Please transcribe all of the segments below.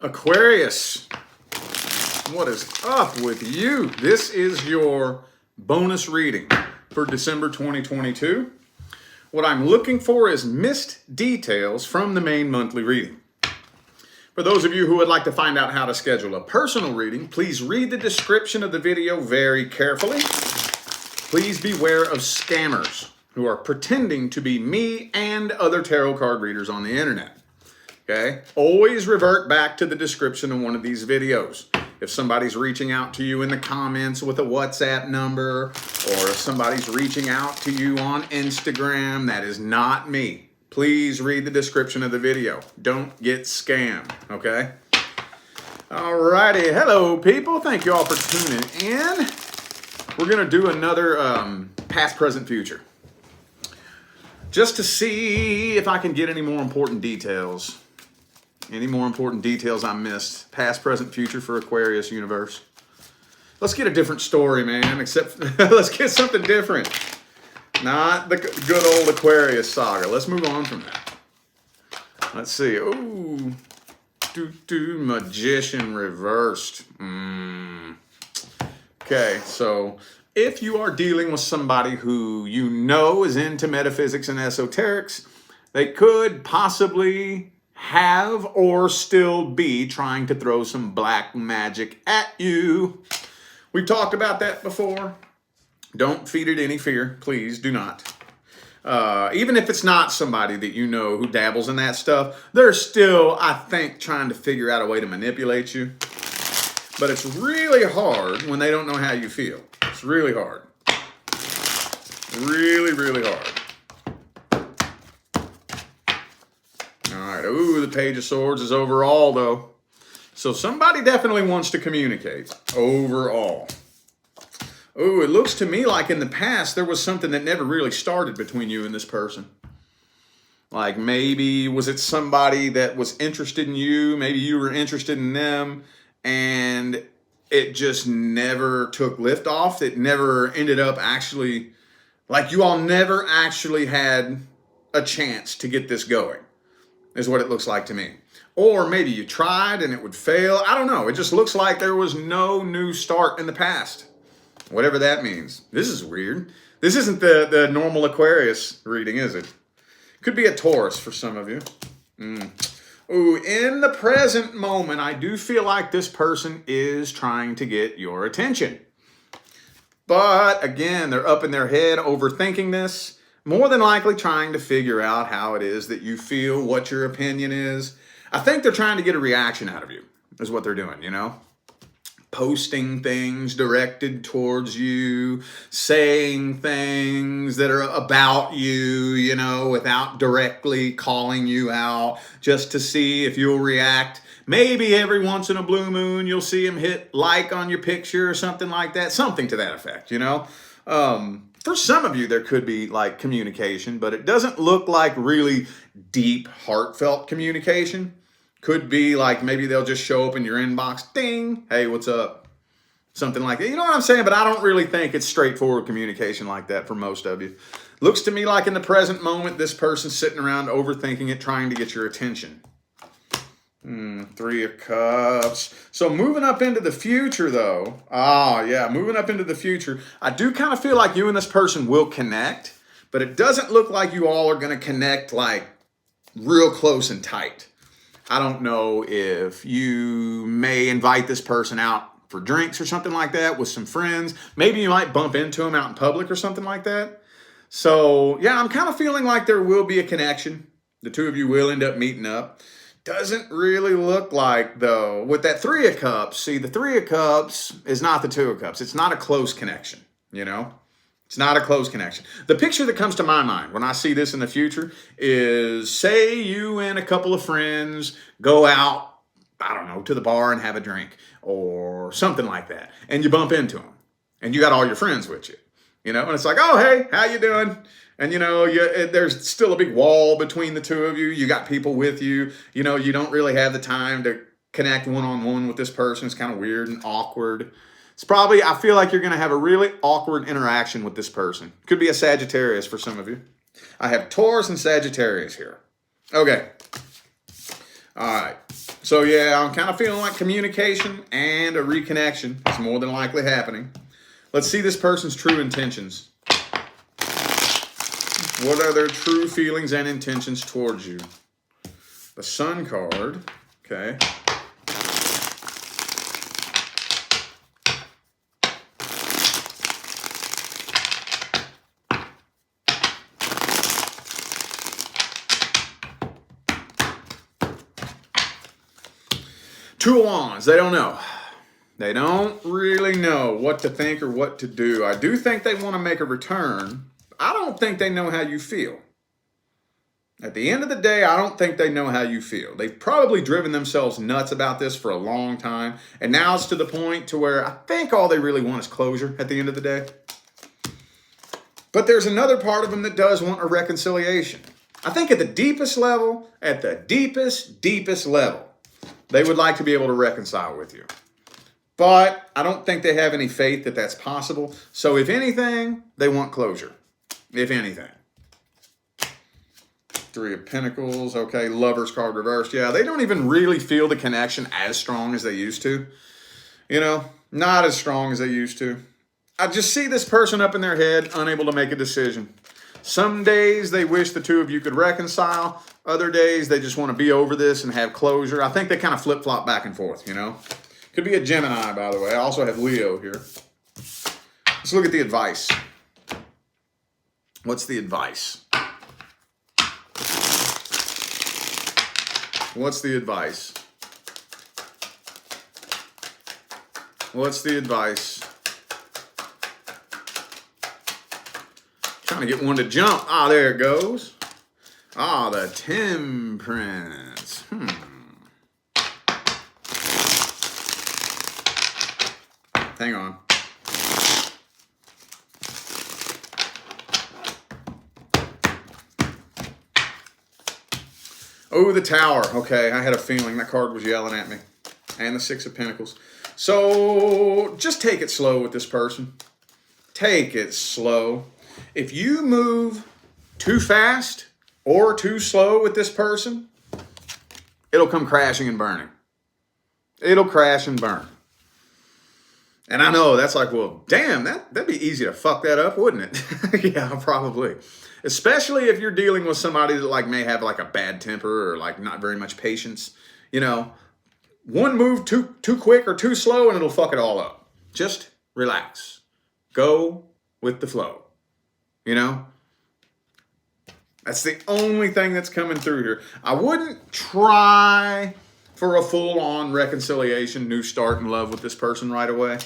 Aquarius, what is up with you? This is your bonus reading for December 2022. What I'm looking for is missed details from the main monthly reading. For those of you who would like to find out how to schedule a personal reading, please read the description of the video very carefully. Please beware of scammers who are pretending to be me and other tarot card readers on the internet. Okay? Always revert back to the description of one of these videos. If somebody's reaching out to you in the comments with a WhatsApp number, or if somebody's reaching out to you on Instagram, that is not me. Please read the description of the video. Don't get scammed, okay? Alrighty, hello people. Thank you all for tuning in. We're gonna do another past, present, future. Just to see if I can get any more important details. Any more important details I missed. Past, present, future for Aquarius universe. Let's get a different story, man. Except, let's get something different. Not the good old Aquarius saga. Let's move on from that. Let's see. Ooh. Magician reversed. Okay, so if you are dealing with somebody who you know is into metaphysics and esoterics, they could possibly have or still be trying to throw some black magic at you. We've talked about that before. Don't feed it any fear. Please do not. Even if it's not somebody that you know who dabbles in that stuff, they're still, I think, trying to figure out a way to manipulate you. But it's really hard when they don't know how you feel. It's really hard. Really, really hard. All right. Ooh, the Page of Swords is overall, though. So somebody definitely wants to communicate overall. Ooh, it looks to me like in the past there was something that never really started between you and this person. Like maybe was it somebody that was interested in you? Maybe you were interested in them and it just never took lift off. It never ended up actually, like you all never actually had a chance to get this going, is what it looks like to me. Or maybe you tried and it would fail. I don't know. It just looks like there was no new start in the past. Whatever that means. This is weird. This isn't the normal Aquarius reading, is it? Could be a Taurus for some of you. Ooh, in the present moment, I do feel like this person is trying to get your attention. But again, they're up in their head overthinking this. More than likely trying to figure out how it is that you feel, what your opinion is. I think they're trying to get a reaction out of you, is what they're doing, you know? Posting things directed towards you, saying things that are about you, you know, without directly calling you out, just to see if you'll react. Maybe every once in a blue moon, you'll see him hit like on your picture or something like that. Something to that effect, you know? For some of you, there could be like communication, but it doesn't look like really deep, heartfelt communication. Could be like maybe they'll just show up in your inbox, ding, hey, what's up? Something like that. You know what I'm saying? But I don't really think it's straightforward communication like that for most of you. Looks to me like in the present moment, this person's sitting around overthinking it, trying to get your attention. Three of Cups. So moving up into the future, though. Moving up into the future. I do kind of feel like you and this person will connect, but it doesn't look like you all are going to connect like real close and tight. I don't know if you may invite this person out for drinks or something like that with some friends. Maybe you might bump into them out in public or something like that. So, yeah, I'm kind of feeling like there will be a connection. The two of you will end up meeting up. Doesn't really look like, though, with that Three of Cups. See, the Three of Cups is not the Two of Cups. It's not a close connection, you know? It's not a close connection. The picture that comes to my mind when I see this in the future is, say you and a couple of friends go out, I don't know, to the bar and have a drink or something like that. And you bump into them and you got all your friends with you, you know, and it's like, oh, hey, how you doing? And, you know, there's still a big wall between the two of you. You got people with you. You know, you don't really have the time to connect one-on-one with this person. It's kind of weird and awkward. It's probably, I feel like you're going to have a really awkward interaction with this person. Could be a Sagittarius for some of you. I have Taurus and Sagittarius here. Okay. All right. So, yeah, I'm kind of feeling like communication and a reconnection is more than likely happening. Let's see this person's true intentions. What are their true feelings and intentions towards you? The Sun card. Okay. Two of Wands. They don't know. They don't really know what to think or what to do. I do think they want to make a return. I don't think they know how you feel. At the end of the day, I don't think they know how you feel. They've probably driven themselves nuts about this for a long time. And now it's to the point to where I think all they really want is closure at the end of the day. But there's another part of them that does want a reconciliation. I think at the deepest level, deepest level, they would like to be able to reconcile with you. But I don't think they have any faith that that's possible. So if anything, they want closure. If anything. Three of Pentacles. Okay, Lover's card reversed. Yeah, they don't even really feel the connection as strong as they used to. You know, not as strong as they used to. I just see this person up in their head, unable to make a decision. Some days they wish the two of you could reconcile. Other days they just want to be over this and have closure. I think they kind of flip-flop back and forth, you know. Could be a Gemini, by the way. I also have Leo here. Let's look at the advice. What's the advice? What's the advice? What's the advice? Trying to get one to jump. Ah, there it goes. Ah, the Temperance. Hang on. Oh, the Tower. Okay, I had a feeling that card was yelling at me. And the Six of Pentacles. So, just take it slow with this person. Take it slow. If you move too fast or too slow with this person, it'll come crashing and burning. It'll crash and burn. And I know that's like, well, damn, that'd be easy to fuck that up, wouldn't it? Yeah, probably. Especially if you're dealing with somebody that like may have like a bad temper or like not very much patience. You know, one move too quick or too slow and it'll fuck it all up. Just relax. Go with the flow. You know? That's the only thing that's coming through here. I wouldn't try for a full-on reconciliation, new start in love with this person right away.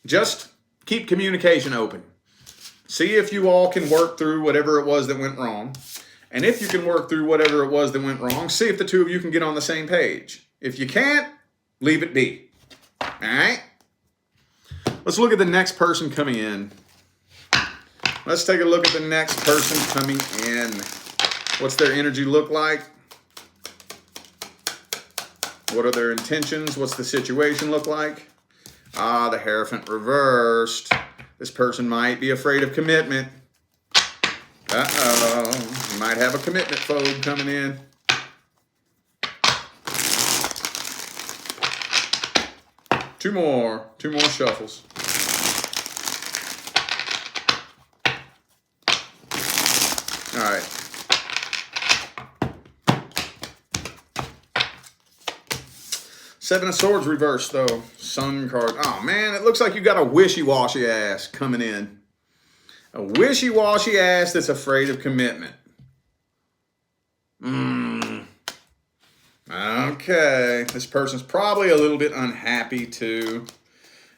Just keep communication open. See if you all can work through whatever it was that went wrong. And if you can work through whatever it was that went wrong, see if the two of you can get on the same page. If you can't, leave it be. All right? Let's look at the next person coming in. Let's take a look at the next person coming in. What's their energy look like? What are their intentions? What's the situation look like? Ah, the Hierophant reversed. This person might be afraid of commitment. Uh-oh. You might have a commitment phobe coming in. Two more shuffles. All right. Seven of Swords reversed, though. Sun card. Oh, man, it looks like you got a wishy-washy ass coming in. A wishy-washy ass that's afraid of commitment. Okay. This person's probably a little bit unhappy, too.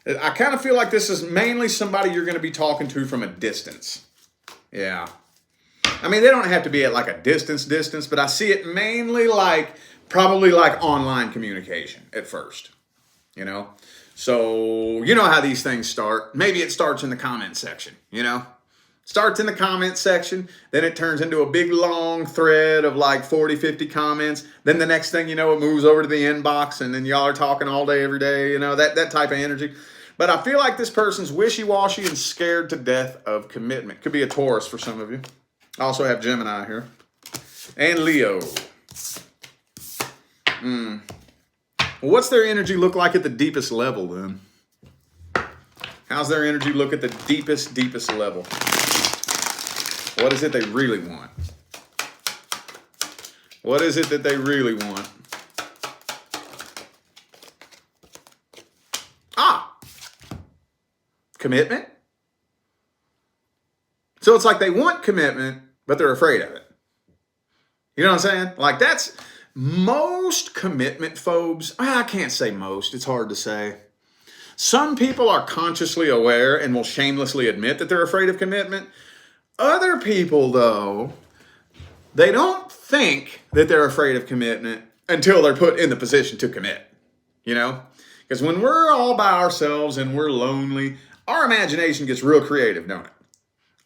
I kind of feel like this is mainly somebody you're going to be talking to from a distance. Yeah. I mean, they don't have to be at like a distance, but I see it mainly like, probably like online communication at first, you know? So, you know how these things start. Maybe it starts in the comment section, you know? Starts in the comment section, then it turns into a big long thread of like 40, 50 comments. Then the next thing you know, it moves over to the inbox and then y'all are talking all day, every day, you know, that type of energy. But I feel like this person's wishy-washy and scared to death of commitment. Could be a Taurus for some of you. I also have Gemini here. And Leo. Well, what's their energy look like at the deepest level then? How's their energy look at the deepest level? What is it they really want? What is it that they really want? Commitment. So it's like they want commitment, but they're afraid of it. You know what I'm saying? Like that's most commitment phobes. I can't say most. It's hard to say. Some people are consciously aware and will shamelessly admit that they're afraid of commitment. Other people, though, they don't think that they're afraid of commitment until they're put in the position to commit. You know? Because when we're all by ourselves and we're lonely, our imagination gets real creative, don't it?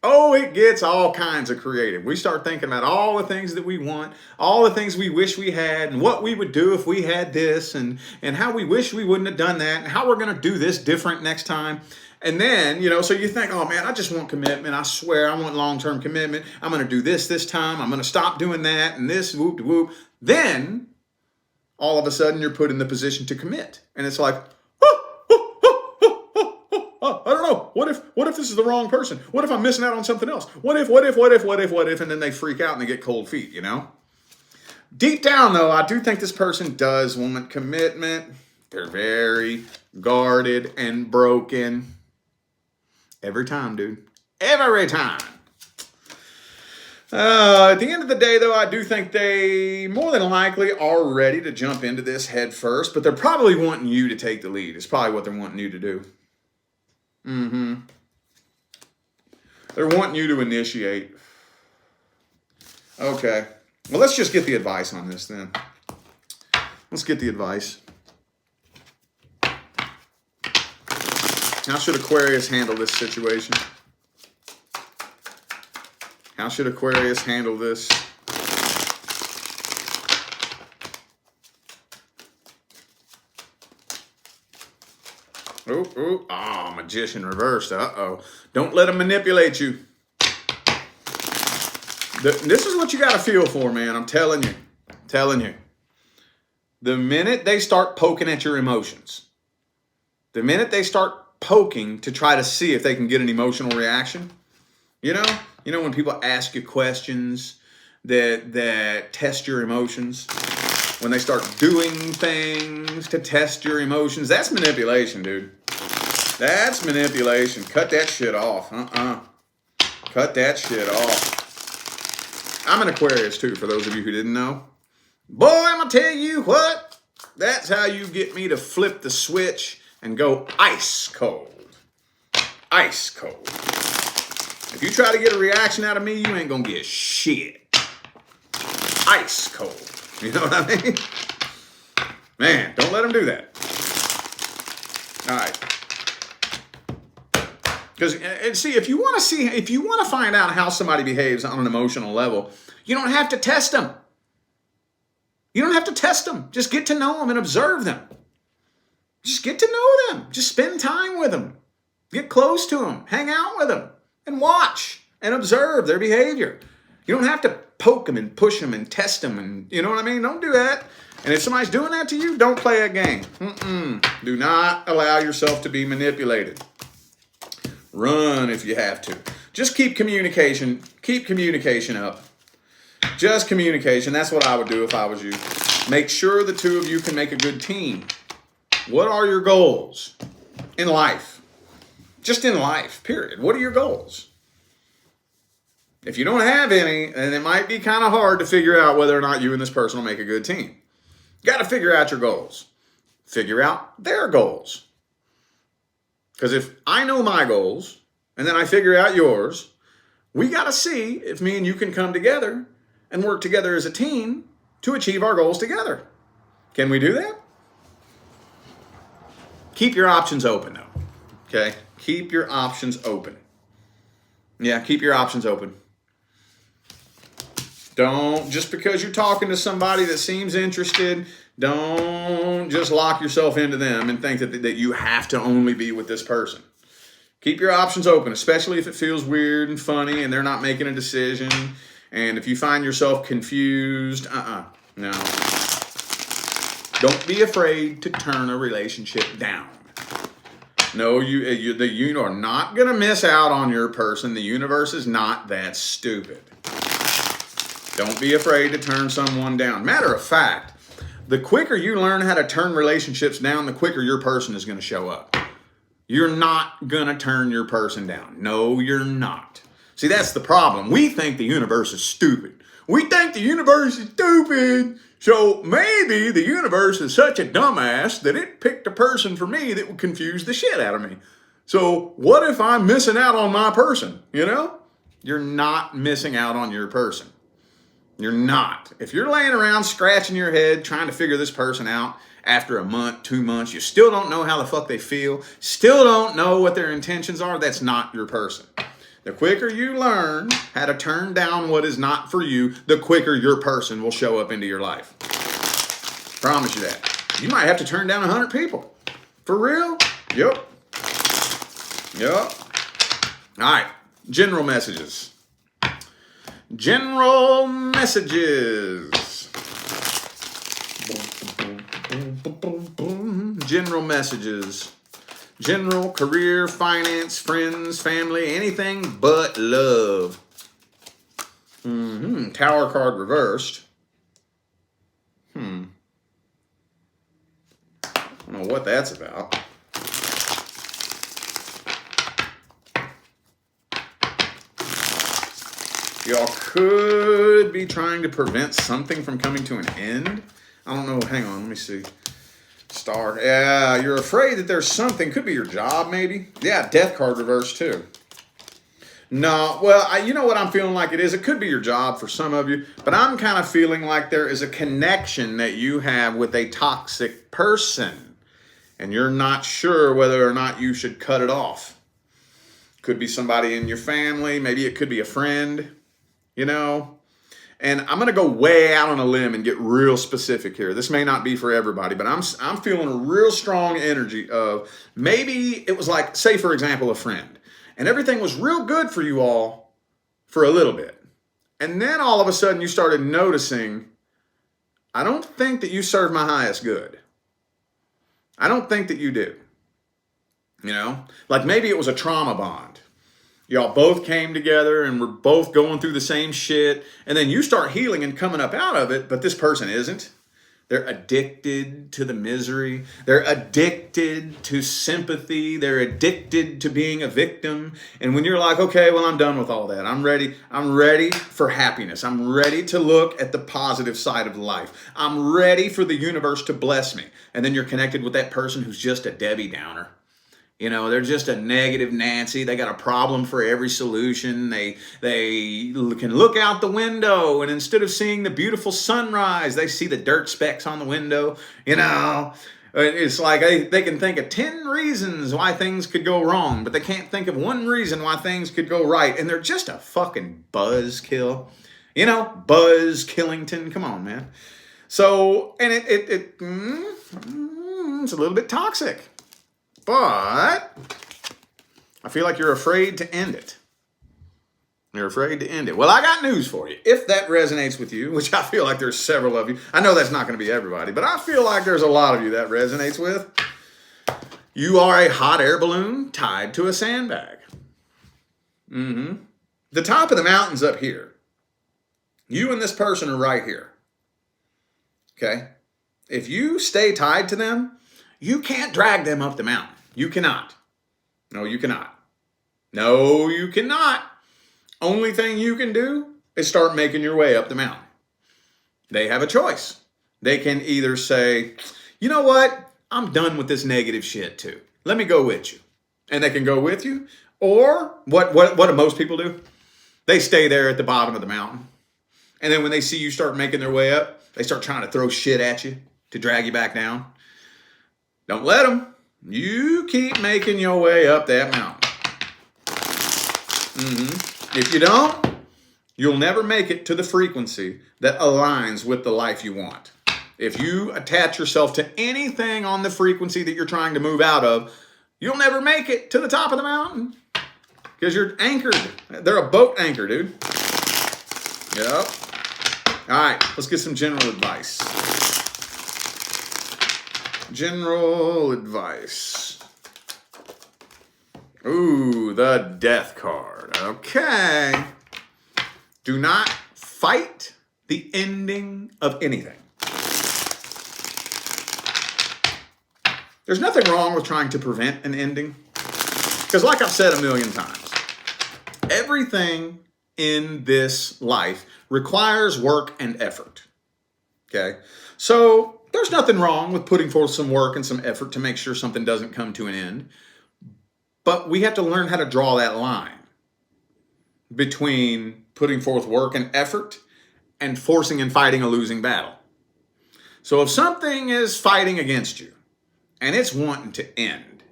Oh, it gets all kinds of creative. We start thinking about all the things that we want, all the things we wish we had, and what we would do if we had this, and how we wish we wouldn't have done that, and how we're going to do this different next time. And then, you know, so you think, oh man, I just want commitment. I swear I want long-term commitment. I'm going to do this time. I'm going to stop doing that and this, whoop de whoop. Then, all of a sudden, you're put in the position to commit. And it's like, I don't know. What if this is the wrong person? What if I'm missing out on something else? What if? And then they freak out and they get cold feet, you know? Deep down, though, I do think this person does want commitment. They're very guarded and broken. Every time, dude. Every time. At the end of the day, though, I do think they more than likely are ready to jump into this head first, but they're probably wanting you to take the lead. It's probably what they're wanting you to do. They're wanting you to initiate. Okay. Well, let's just get the advice on this then. Let's get the advice. How should Aquarius handle this situation? How should Aquarius handle this? Oh, Magician reversed. Uh-oh. Don't let them manipulate you. This is what you got to feel for, man. I'm telling you. The minute they start poking at your emotions, the minute they start poking to try to see if they can get an emotional reaction, you know when people ask you questions that test your emotions, when they start doing things to test your emotions, that's manipulation, dude. That's manipulation. Cut that shit off. Cut that shit off. I'm an Aquarius, too, for those of you who didn't know. Boy, I'm going to tell you what. That's how you get me to flip the switch and go ice cold. Ice cold. If you try to get a reaction out of me, you ain't going to get shit. Ice cold. You know what I mean? Man, don't let them do that. All right. Because, see, if you want to find out how somebody behaves on an emotional level, you don't have to test them. You don't have to test them. Just get to know them and observe them. Just get to know them. Just spend time with them. Get close to them. Hang out with them. And watch and observe their behavior. You don't have to poke them and push them and test them. And you know what I mean? Don't do that. And if somebody's doing that to you, don't play a game. Do not allow yourself to be manipulated. Run if you have to. Just keep communication up. Just communication. That's what I would do if I was you. Make sure the two of you can make a good team. What are your goals in life? Just in life, period. What are your goals? If you don't have any, then it might be kind of hard to figure out whether or not you and this person will make a good team. You got to figure out your goals. Figure out their goals. Because if I know my goals, and then I figure out yours, we got to see if me and you can come together and work together as a team to achieve our goals together. Can we do that? Keep your options open, though. Okay? Keep your options open. Yeah, keep your options open. Don't, just because you're talking to somebody that seems interested, don't just lock yourself into them and think that you have to only be with this person. Keep your options open, especially if it feels weird and funny and they're not making a decision. And if you find yourself confused, no. Don't be afraid to turn a relationship down. No, you are not going to miss out on your person. The universe is not that stupid. Don't be afraid to turn someone down. Matter of fact, the quicker you learn how to turn relationships down, the quicker your person is going to show up. You're not going to turn your person down. No, you're not. See, that's the problem. We think the universe is stupid. We think the universe is stupid. So maybe the universe is such a dumbass that it picked a person for me that would confuse the shit out of me. So what if I'm missing out on my person? You know? You're not missing out on your person. You're not. If you're laying around scratching your head trying to figure this person out after a month, 2 months, you still don't know how the fuck they feel, still don't know what their intentions are, that's not your person. The quicker you learn how to turn down what is not for you, the quicker your person will show up into your life. Promise you that. You might have to turn down 100 people. For real? Yep. Yep. All right. General messages. General messages. General messages. General, career, finance, friends, family, anything but love. Tower card reversed. I don't know what that's about. Y'all could be trying to prevent something from coming to an end. I don't know. Hang on. Let me see. Star. Yeah, you're afraid that there's something. Could be your job, maybe. Yeah, death card reversed, too. No, well, you know what I'm feeling like it is? It could be your job for some of you, but I'm kind of feeling like there is a connection that you have with a toxic person, and you're not sure whether or not you should cut it off. Could be somebody in your family. Maybe it could be a friend, you know? And I'm going to go way out on a limb and get real specific here. This may not be for everybody, but I'm feeling a real strong energy of maybe it was like, say, for example, a friend. And everything was real good for you all for a little bit. And then all of a sudden you started noticing, I don't think that you serve my highest good. I don't think that you do. You know, like maybe it was a trauma bond. Y'all both came together and were both going through the same shit. And then you start healing and coming up out of it, but this person isn't. They're addicted to the misery. They're addicted to sympathy. They're addicted to being a victim. And when you're like, okay, well, I'm done with all that. I'm ready for happiness. I'm ready to look at the positive side of life. I'm ready for the universe to bless me. And then you're connected with that person who's just a Debbie Downer. You know, they're just a negative Nancy. They got a problem for every solution. They can look out the window, and instead of seeing the beautiful sunrise, they see the dirt specks on the window. You know, it's like they can think of 10 reasons why things could go wrong, but they can't think of one reason why things could go right. And they're just a fucking buzzkill. You know, Buzz Killington. Come on, man. So, and it's a little bit toxic. But I feel like you're afraid to end it. You're afraid to end it. Well, I got news for you. If that resonates with you, which I feel like there's several of you. I know that's not going to be everybody, but I feel like there's a lot of you that resonates with. You are a hot air balloon tied to a sandbag. The top of the mountain's up here. You and this person are right here. Okay? If you stay tied to them, you can't drag them up the mountain. You cannot. No, you cannot. No, you cannot. Only thing you can do is start making your way up the mountain. They have a choice. They can either say, you know what? I'm done with this negative shit too. Let me go with you. And they can go with you. Or what do most people do? They stay there at the bottom of the mountain. And then when they see you start making their way up, they start trying to throw shit at you to drag you back down. Don't let them. You keep making your way up that mountain. If you don't, you'll never make it to the frequency that aligns with the life you want. If you attach yourself to anything on the frequency that you're trying to move out of, you'll never make it to the top of the mountain because you're anchored. They're a boat anchor, dude. Yep. All right, let's get some general advice. General advice. Ooh, the death card. Okay. Do not fight the ending of anything. There's nothing wrong with trying to prevent an ending. Because like I've said a million times, everything in this life requires work and effort. Okay? So there's nothing wrong with putting forth some work and some effort to make sure something doesn't come to an end. But we have to learn how to draw that line between putting forth work and effort and forcing and fighting a losing battle. So if something is fighting against you and it's wanting to end,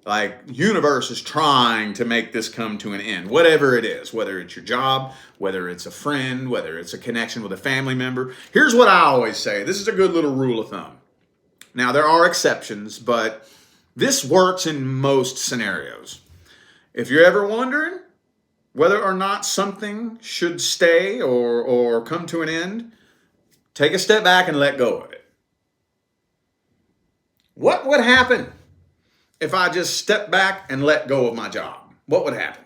like the universe is trying to make this come to an end, whatever it is, whether it's your job, whether it's a friend, whether it's a connection with a family member. Here's what I always say. This is a good little rule of thumb. Now, there are exceptions, but this works in most scenarios. If you're ever wondering whether or not something should stay or come to an end, take a step back and let go of it. What would happen if I just stepped back and let go of my job? What would happen?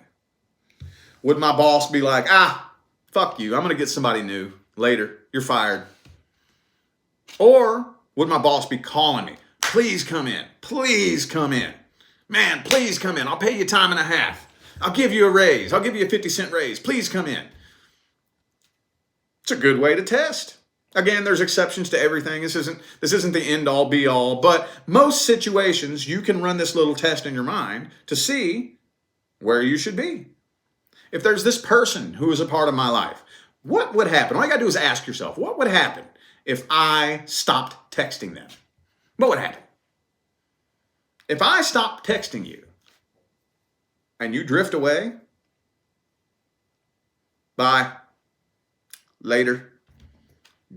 Would my boss be like, fuck you, I'm going to get somebody new later, you're fired? Or would my boss be calling me, please come in, please come in. Man, please come in, I'll pay you time and a half. I'll give you a raise, I'll give you a 50-cent raise, please come in. It's a good way to test. Again, there's exceptions to everything. This isn't the end all be all, but most situations you can run this little test in your mind to see where you should be. If there's this person who is a part of my life, what would happen? All you gotta do is ask yourself, what would happen if I stopped texting them? What would happen? If I stop texting you and you drift away, bye, later,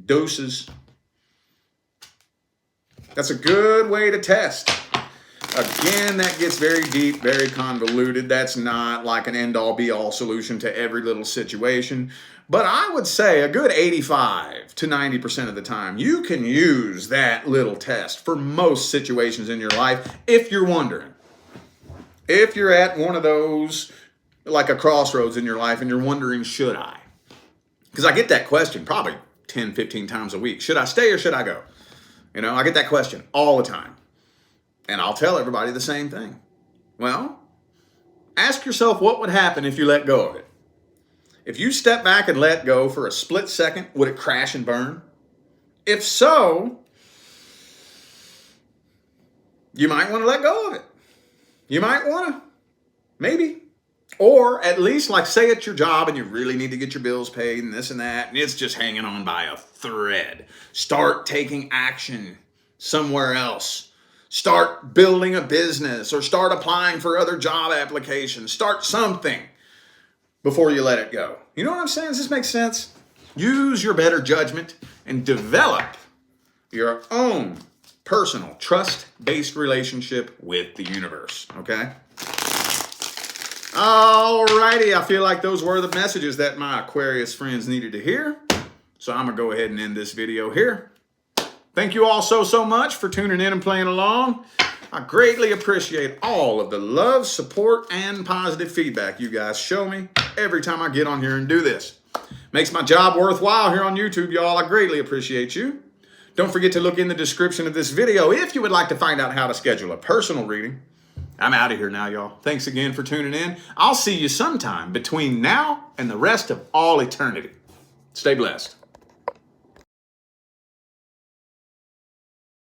doses. That's a good way to test. Again, that gets very deep, very convoluted. That's not like an end-all be-all solution to every little situation. But I would say a good 85 to 90% of the time, you can use that little test for most situations in your life if you're wondering. If you're at one of those, like a crossroads in your life and you're wondering, should I? Because I get that question probably 10, 15 times a week. Should I stay or should I go? You know, I get that question all the time. And I'll tell everybody the same thing. Well, ask yourself what would happen if you let go of it. If you step back and let go for a split second, would it crash and burn? If so, you might want to let go of it. You might want to, maybe. Or at least, like, say it's your job and you really need to get your bills paid and this and that, and it's just hanging on by a thread. Start taking action somewhere else. Start building a business or start applying for other job applications. Start something before you let it go. You know what I'm saying? Does this make sense? Use your better judgment and develop your own personal trust-based relationship with the universe, okay? Alrighty, I feel like those were the messages that my Aquarius friends needed to hear. So I'm going to go ahead and end this video here. Thank you all so much for tuning in and playing along. I greatly appreciate all of the love, support, and positive feedback you guys show me every time I get on here and do this. Makes my job worthwhile here on YouTube, y'all. I greatly appreciate you. Don't forget to look in the description of this video if you would like to find out how to schedule a personal reading. I'm out of here now, y'all. Thanks again for tuning in. I'll see you sometime between now and the rest of all eternity. Stay blessed.